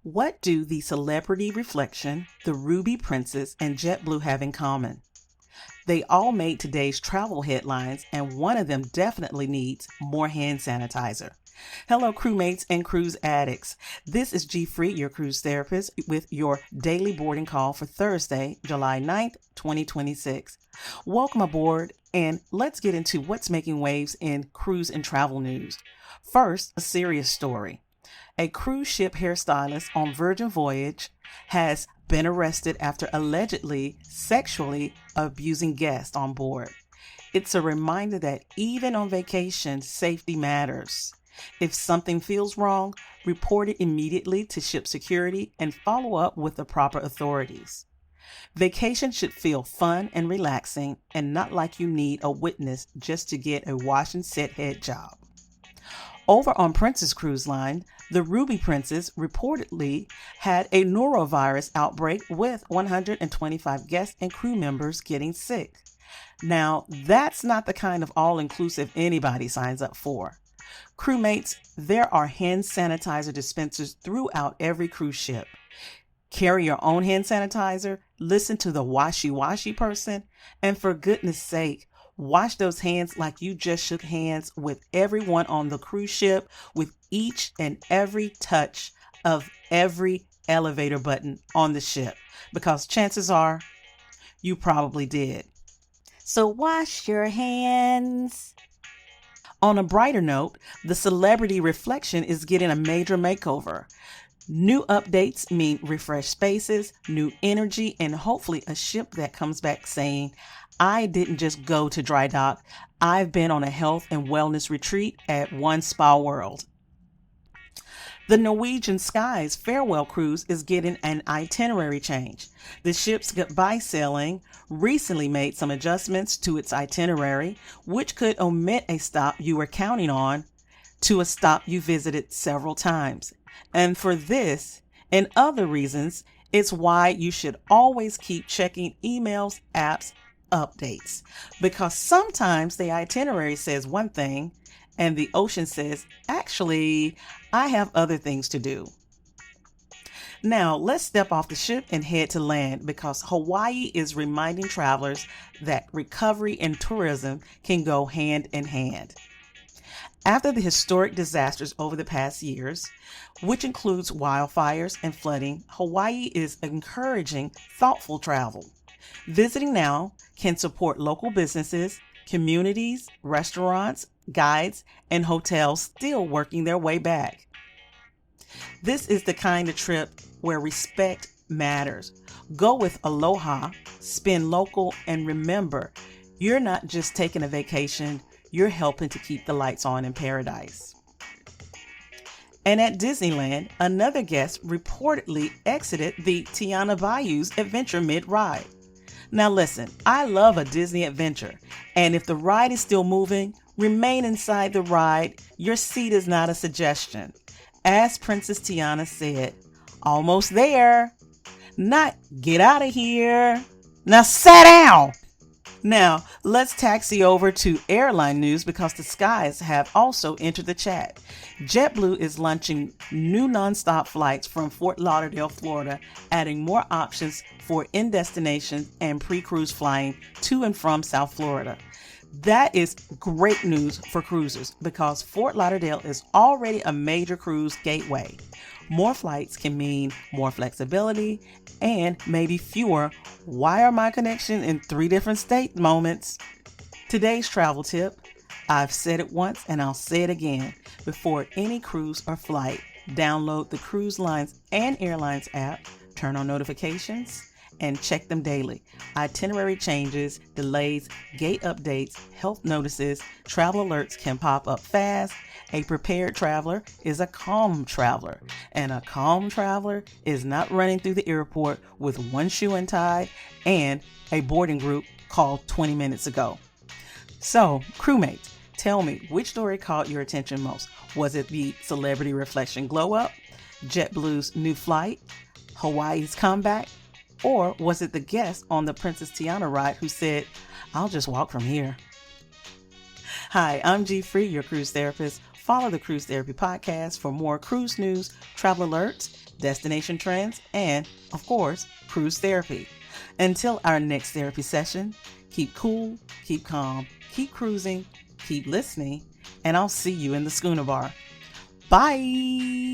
What do the Celebrity Reflection, the Ruby Princess, and JetBlue have in common? They all made today's travel headlines, and one of them definitely needs more hand sanitizer. Hello, crewmates and cruise addicts. This is G Free, your cruise therapist, with your daily boarding call for Thursday, July 9th, 2026. Welcome aboard, and let's get into what's making waves in cruise and travel news. First, a serious story. A cruise ship hairstylist on Virgin Voyage has been arrested after allegedly sexually abusing guests on board. It's a reminder that even on vacation, safety matters. If something feels wrong, report it immediately to ship security and follow up with the proper authorities. Vacation should feel fun and relaxing and not like you need a witness just to get a wash and set head job. Over on Princess Cruise Line, the Ruby Princess reportedly had a Norovirus outbreak with 125 guests and crew members getting sick. Now, that's not the kind of all-inclusive anybody signs up for. Crewmates, there are hand sanitizer dispensers throughout every cruise ship. Carry your own hand sanitizer, listen to the washy-washy person, and for goodness sake, wash those hands like you just shook hands with everyone on the cruise ship with each and every touch of every elevator button on the ship, because chances are you probably did. So wash your hands. On a brighter note, the Celebrity Reflection is getting a major makeover. New updates mean refreshed spaces, new energy, and hopefully a ship that comes back saying, I didn't just go to dry dock. I've been on a health and wellness retreat at One Spa World. The Norwegian Skies farewell cruise is getting an itinerary change. The ship's goodbye sailing recently made some adjustments to its itinerary, which could omit a stop you were counting on to a stop you visited several times. And for this and other reasons, it's why you should always keep checking emails, apps, updates, because sometimes the itinerary says one thing and the ocean says, actually, I have other things to do. Now, let's step off the ship and head to land, because Hawaii is reminding travelers that recovery and tourism can go hand in hand. After the historic disasters over the past years, which includes wildfires and flooding, Hawaii is encouraging thoughtful travel. Visiting now can support local businesses, communities, restaurants, guides, and hotels still working their way back. This is the kind of trip where respect matters. Go with aloha, spend local, and remember, you're not just taking a vacation, you're helping to keep the lights on in paradise. And at Disneyland, another guest reportedly exited the Tiana Bayou's adventure mid-ride. Now listen, I love a Disney adventure, and if the ride is still moving, remain inside the ride. Your seat is not a suggestion. As Princess Tiana said, almost there. Not get out of here. Now sit down. Now, let's taxi over to airline news, because the skies have also entered the chat. JetBlue is launching new nonstop flights from Fort Lauderdale, Florida, adding more options for in-destination and pre-cruise flying to and from South Florida. That is great news for cruisers, because Fort Lauderdale is already a major cruise gateway. More flights can mean more flexibility and maybe fewer "why are my connection in 3 different state" moments. Today's travel tip: I've said it once and I'll say it again. Before any cruise or flight, download the Cruise Lines and Airlines app, turn on notifications, and check them daily. Itinerary changes, delays, gate updates, health notices, travel alerts can pop up fast. A prepared traveler is a calm traveler, and a calm traveler is not running through the airport with one shoe untied and a boarding group called 20 minutes ago. So, crewmates, tell me, which story caught your attention most? Was it the Celebrity Reflection glow up, JetBlue's new flight, Hawaii's comeback, or was it the guest on the Princess Tiana ride who said, I'll just walk from here? Hi, I'm G Free, your cruise therapist. Follow the Cruise Therapy Podcast for more cruise news, travel alerts, destination trends, and, of course, cruise therapy. Until our next therapy session, keep cool, keep calm, keep cruising, keep listening, and I'll see you in the Schooner Bar. Bye!